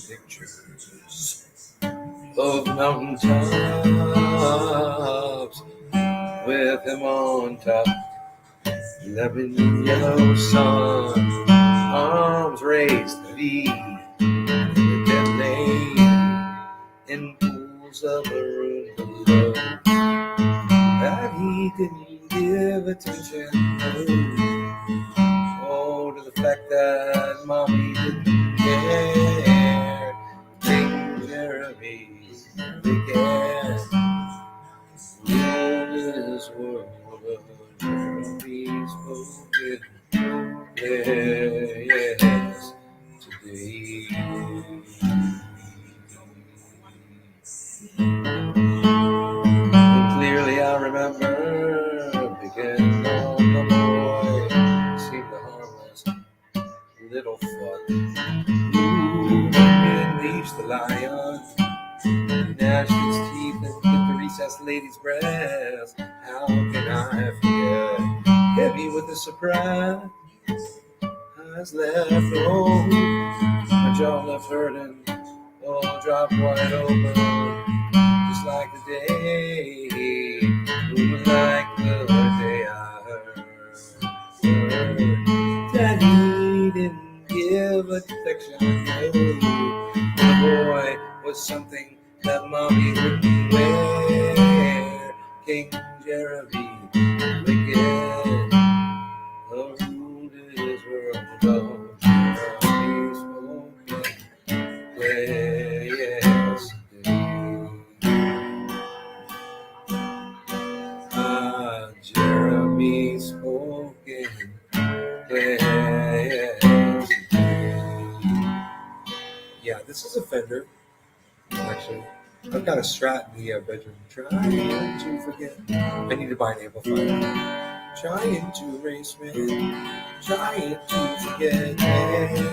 pictures of mountain tops with him on top. 11 yellow sun, arms raised to thee, that lay in pools of maroon below, that he didn't give attention to the fact that mommy didn't care. King Jeremy began ruled his world of Jeremy spoken. Yes, today. And clearly I remember picking on the boy, seemed a harmless little fuck who unleashed the lion, gnashed its teeth and bit the recessed lady's breast. How can I forget? Heavy with the surprise, eyes left open, my jaw left hurting, all dropped wide open, just like the day, like the day I heard that he didn't give affection. The boy was something that mommy wouldn't wear. King Jeremy wicked, ruled his world alone. Jeremy spoken, yes, Jeremy spoken, yes. Yeah, this is a Fender, actually. I've got a Strat in the bedroom. Trying to forget. I need to buy an amplifier. Trying to erase me. Trying to forget.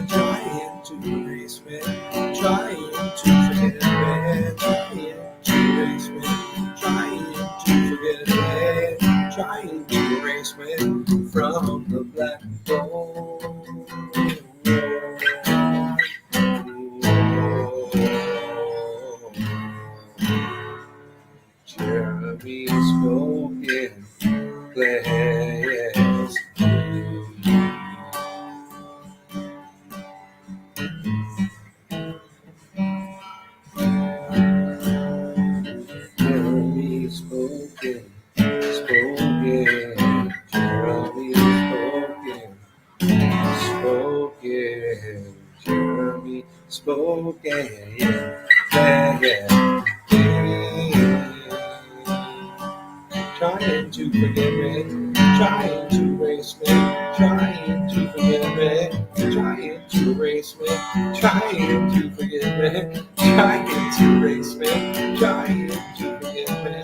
Trying to erase me. Trying to forget. Trying to erase me. Trying to forget. Trying to erase me from the black hole. Jeremy spoken, glass. Jeremy spoken, spoken. Jeremy spoken, spoken. Jeremy spoken, yeah. Trying to forget me, trying to erase me, trying to forget me, trying to erase me, trying to forget me, trying to erase me, trying to forget me,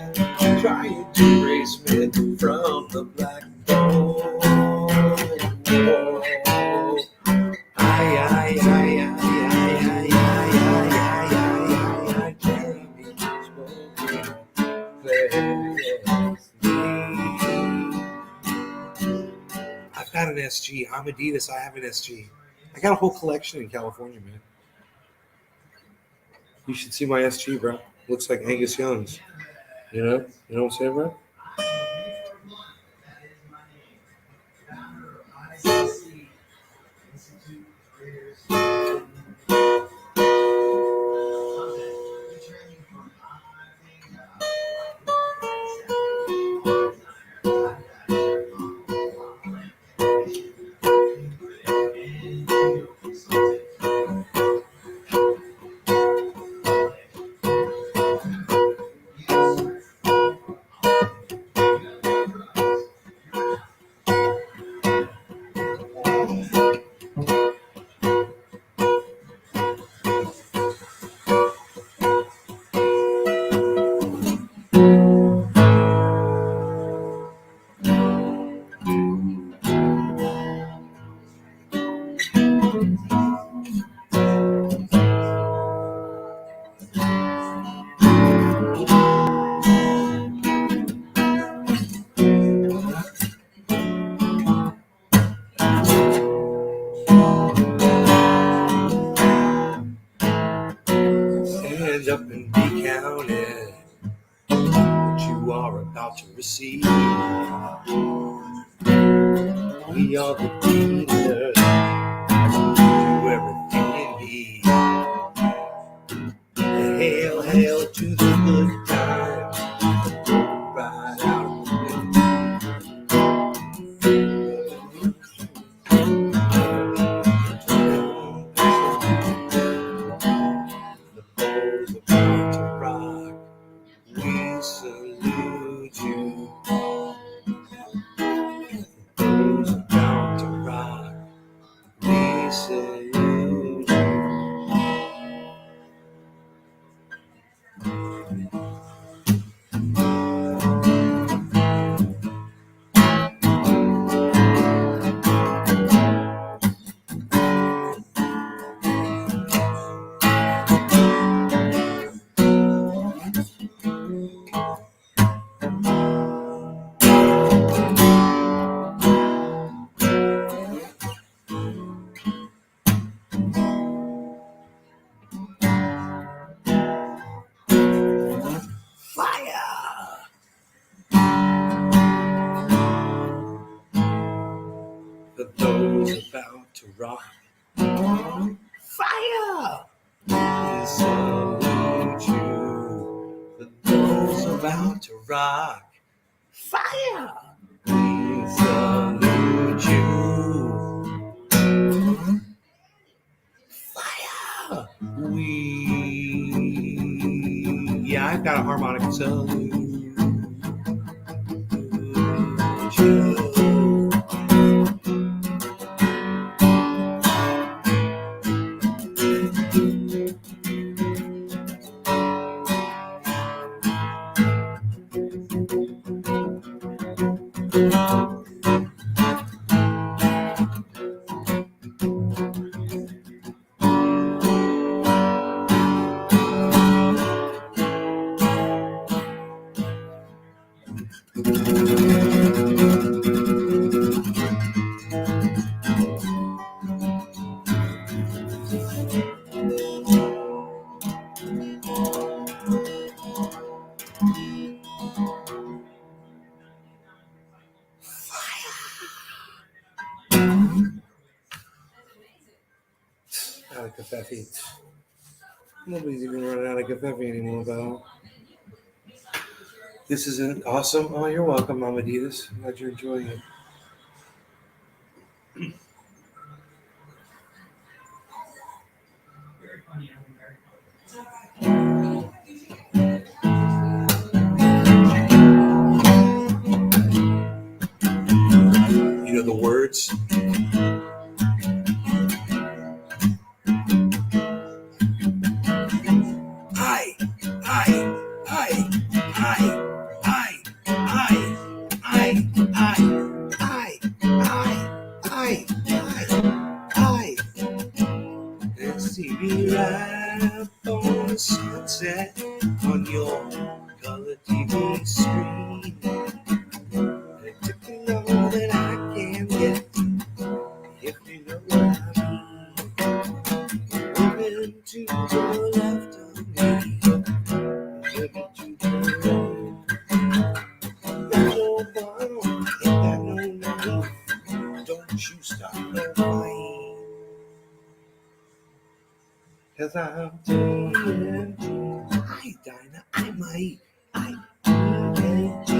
trying to erase me from the black hole. Jeremy spoken. I've got an SG. I'm Adidas. I have an SG. I got a whole collection in California, man. You should see my SG, bro. Looks like Angus Young's. You know what I'm saying, bro? stand up and be counted. What you are about to receive. We are the dealers. Do everything you need. Hail, hail to the good times. Right out of the bowl's about to rock. We salute you. The bowl's about to rock. We salute you. Fire! The bowl's about to rock. Fire! We salute you. The bowl's about to rock. Fire! We salute you. Fire! Yeah, I've got a harmonic salute you. Out of caffeine. Nobody's even running out of caffeine anymore, though. This isn't awesome. Oh, you're welcome, Mama Adidas. I'm glad you're enjoying it. You know the words? I, Let's TV right up on the sunset on your color TV screen. It took me all that I can get, if you know what I mean. Moving to the left of me, moving to the right. No bomb, ain't got no knife. Don't you stop no fight. 'Cause I'm TNT. I, Dinah, I might. I, TNT.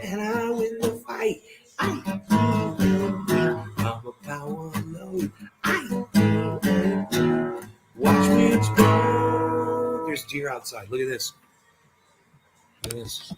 And I win the fight. I, TNT. I'm a power load. I, TNT. Watch me explode. There's deer outside. Look at this. Look at this.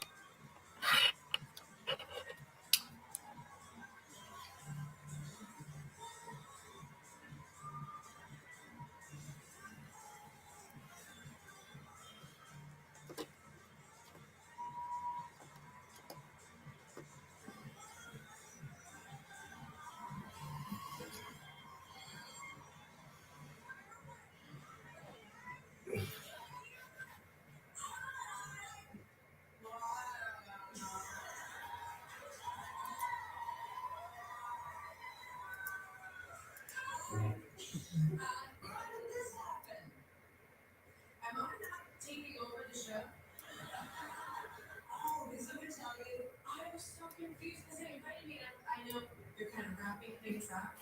confused because they invited me, and I know they're kind of wrapping things up.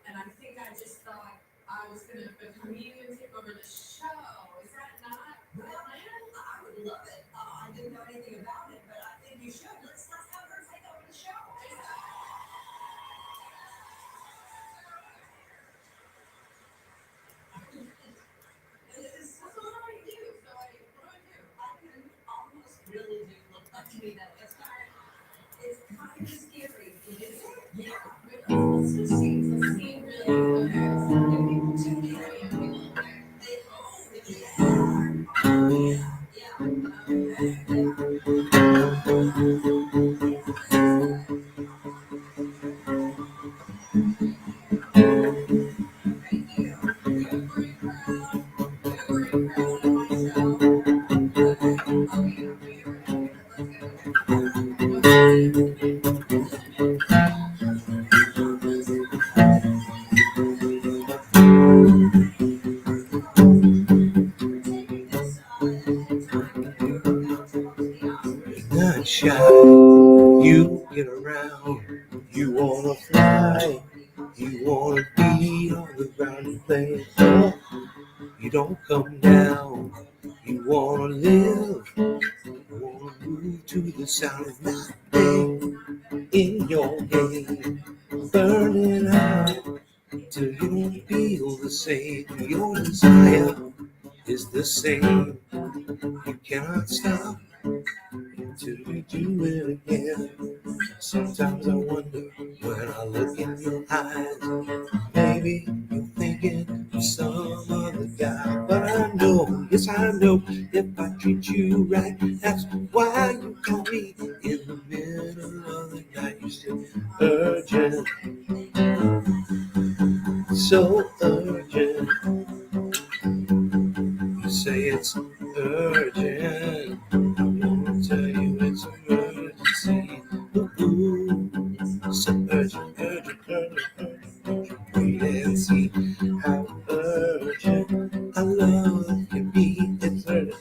And I think I just thought I was going to become you and take over the show. Is that not the plan? I would love it. I didn't know anything about it, but I think you should. Let's have her take over the show. That's what I do. So what do I do? I can almost really do look up to me that it's kind of scary. Is it? Yeah. Let's just see. Let's see really. Okay. So people tune in. People. Oh, yeah. Not shy, you get around, you wanna fly, you wanna be on the ground and play it. You don't come down, you wanna live, you wanna move to the sound of nothing in your head, burning out till you don't feel the same. Your desire is the same, you cannot stop till you do it again. Sometimes I wonder when I look in your eyes, maybe you're thinking of some other guy. But I know, yes I know, if I treat you right, that's why you call me in the middle of the night. You say urgent, so urgent. You say it's urgent. I wanna tell you it's emergency. Ooh, so urgent, urgent, urgent, urgent. Wait and see how urgent our love can be. It's urgent.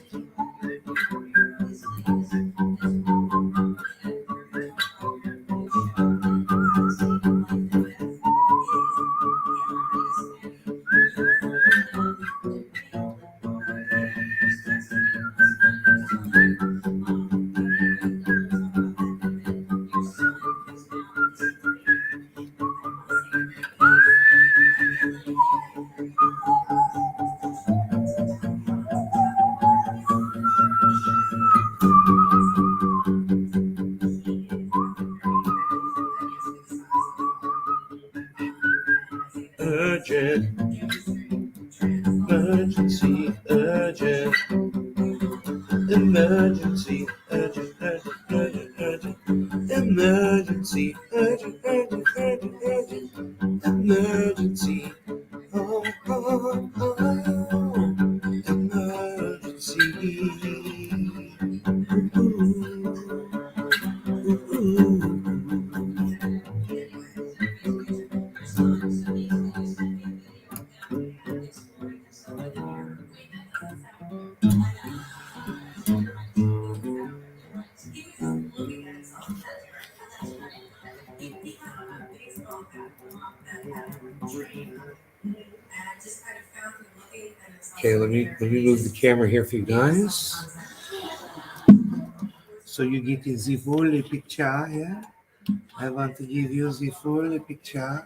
Urgent, emergency, urgent, emergency, urgent, urgent, urgent, urgent, emergency, urgent, urgent, urgent, urgent, emergency, oh, oh, oh, emergency. Ooh, ooh, ooh. Okay, let me move the camera here for you guys. So you get the full picture here. I want to give you the full picture.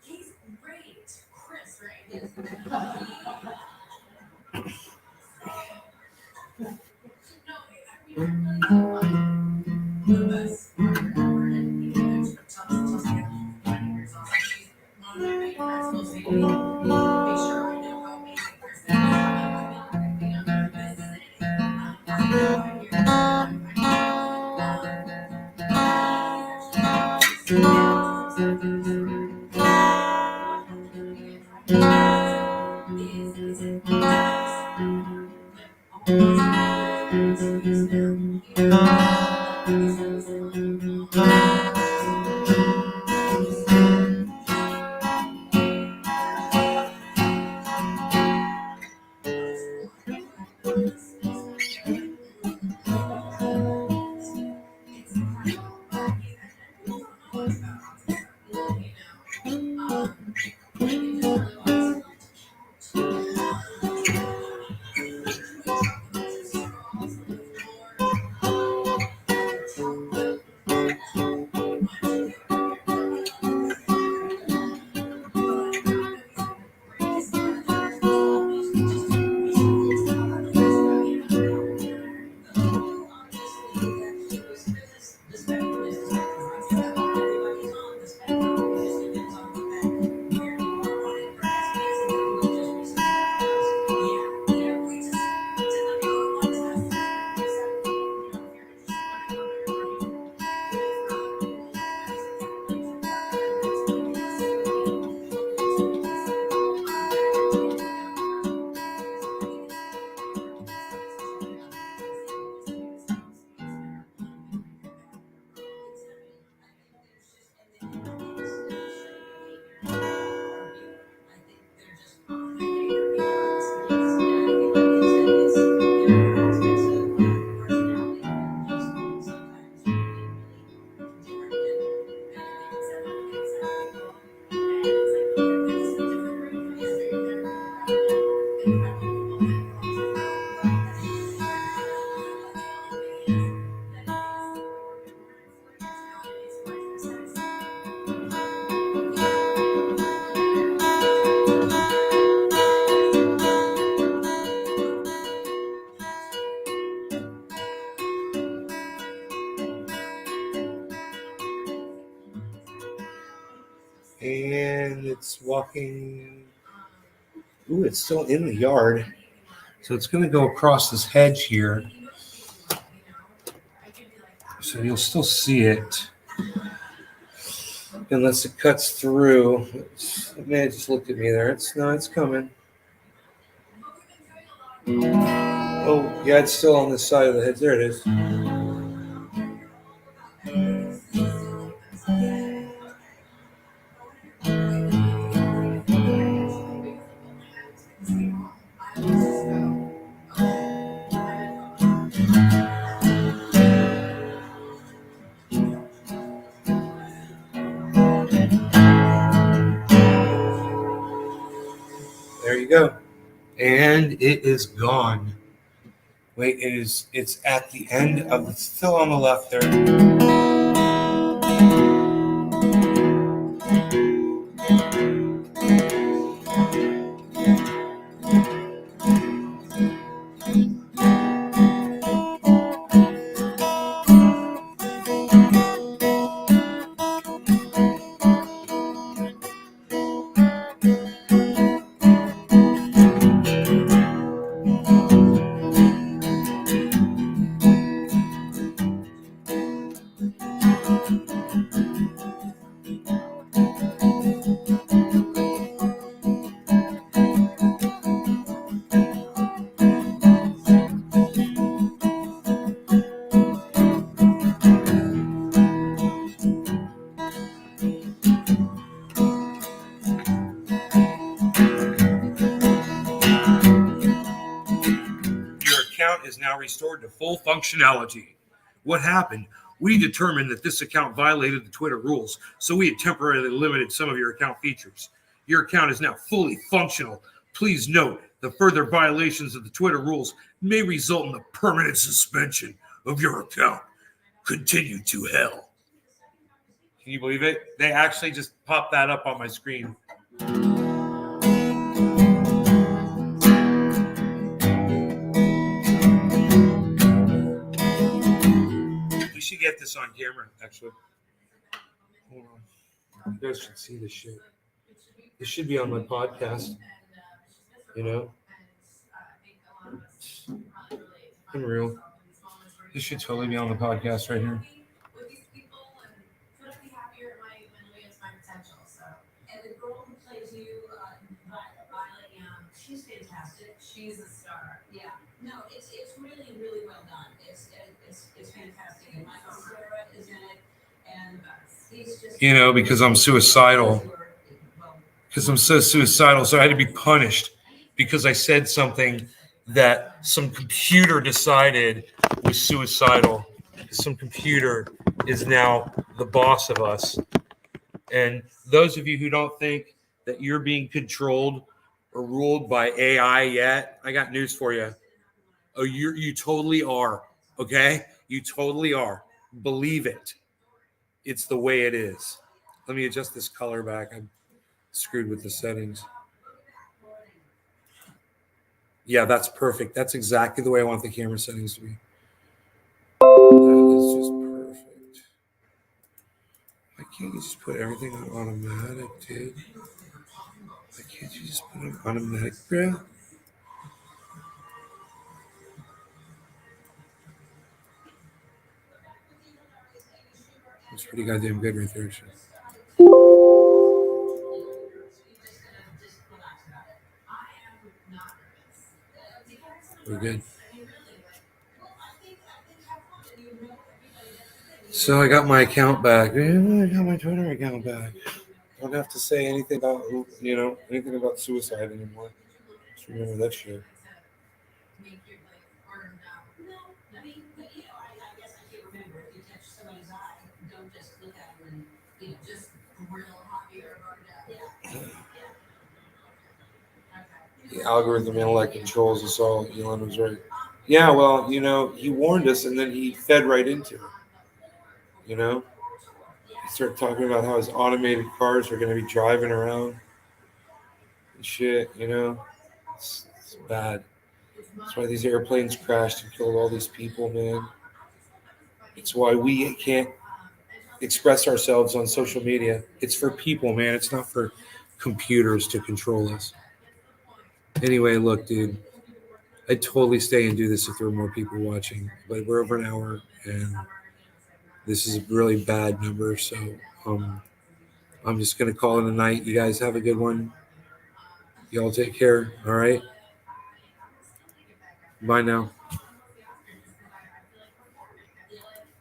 He's great. Chris, right? walking. Ooh, it's still in the yard. So it's going to go across this hedge here. So you'll still see it. Unless it cuts through. Man, just looked at me there. It's coming. Oh, yeah, it's still on this side of the hedge. There it is. There you go. And it is gone. Wait, it's at the end of it's still on the left there. Your account is now restored to full functionality. What happened? We determined that this account violated the Twitter rules, so we had temporarily limited some of your account features. Your account is now fully functional. Please note the further violations of the Twitter rules may result in the permanent suspension of your account. Continue to hell. Can you believe it? They actually just popped that up on my screen. We should get this on camera, actually. Hold on. You guys should see this shit. This should be on my podcast. You know? Unreal. This should totally be on the podcast right here. She's fantastic. She's a star. Yeah. No, it's really, really well done. It's fantastic. And Michael Cera is in it, and he's just because I'm suicidal. Because I'm so suicidal, so I had to be punished because I said something that some computer decided was suicidal. Some computer is now the boss of us. And those of you who don't think that you're being controlled or ruled by AI yet, I got news for you. Oh, you totally are. Okay? You totally are. Believe it. It's the way it is. Let me adjust this color back. I'm screwed with the settings. Yeah, that's perfect. That's exactly the way I want the camera settings to be. That is just perfect. Why can't you just put everything on automatic, dude? Why can't you just put it on automatic, bro? That's pretty goddamn good right there, actually. We're good. So I got my account back. I got my Twitter account back. Don't have to say anything about anything about suicide anymore. Just remember that shit. The algorithm intellect controls us all. Elon was right. Yeah, well, he warned us and then he fed right into it. He started talking about how his automated cars are going to be driving around and shit, It's bad. That's why these airplanes crashed and killed all these people, man. It's why we can't express ourselves on social media. It's for people, man. It's not for computers to control us. Anyway, look, dude, I'd totally stay and do this if there were more people watching, but we're over an hour and this is a really bad number. So I'm just going to call it a night. You guys have a good one. Y'all take care. All right. Bye now.